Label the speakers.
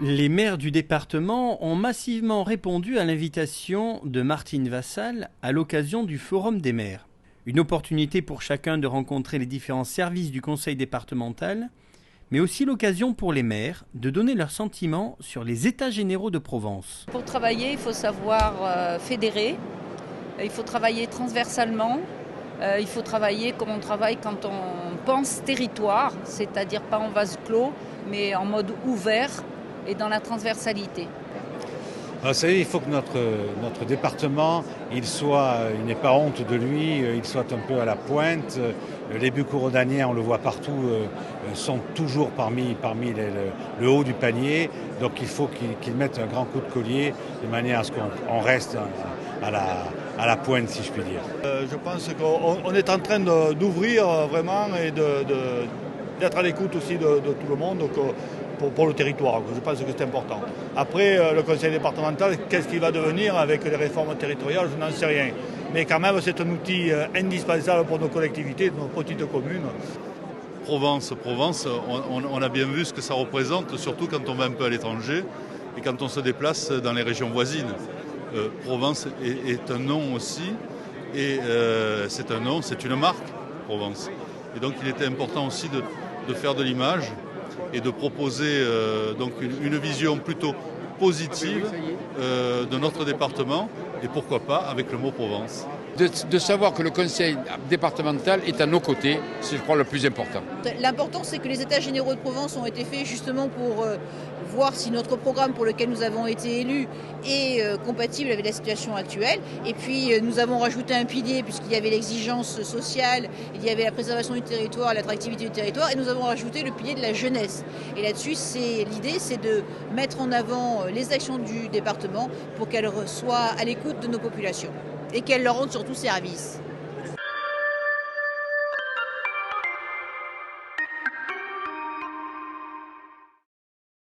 Speaker 1: Les maires du département ont massivement répondu à l'invitation de Martine Vassal à l'occasion du Forum des maires. Une opportunité pour chacun de rencontrer les différents services du conseil départemental, mais aussi l'occasion pour les maires de donner leurs sentiments sur les états généraux de Provence.
Speaker 2: Pour travailler, il faut savoir fédérer, il faut travailler transversalement, il faut travailler comme on travaille quand on pense territoire, c'est-à-dire pas en vase clos, mais en mode ouvert et dans la transversalité.
Speaker 3: Vous savez, il faut que notre département, il n'ait pas honte de lui, il soit un peu à la pointe. Les Bucco-Rhodaniens, on le voit partout, sont toujours parmi le haut du panier. Donc il faut qu'ils mettent un grand coup de collier de manière à ce qu'on reste à la pointe, si je puis dire.
Speaker 4: Je pense qu'on est en train d'ouvrir vraiment et d'être à l'écoute aussi de tout le monde. Donc, pour le territoire. Je pense que c'est important. Après, le conseil départemental, qu'est-ce qu'il va devenir avec les réformes territoriales, je n'en sais rien. Mais quand même, c'est un outil indispensable pour nos collectivités, nos petites communes.
Speaker 5: Provence, on a bien vu ce que ça représente, surtout quand on va un peu à l'étranger et quand on se déplace dans les régions voisines. Provence est un nom aussi, et c'est un nom, c'est une marque, Provence. Et donc il était important aussi de faire de l'image et de proposer donc une vision plutôt positive de notre département, et pourquoi pas avec le mot Provence.
Speaker 6: De savoir que le conseil départemental est à nos côtés, c'est je crois le plus important.
Speaker 7: L'important c'est que les états généraux de Provence ont été faits justement pour voir si notre programme pour lequel nous avons été élus est compatible avec la situation actuelle. Et puis nous avons rajouté un pilier puisqu'il y avait l'exigence sociale, il y avait la préservation du territoire, l'attractivité du territoire, et nous avons rajouté le pilier de la jeunesse. Et là-dessus, l'idée c'est de mettre en avant les actions du département pour qu'elles soient à l'écoute de nos populations et qu'elles leur rendent surtout service.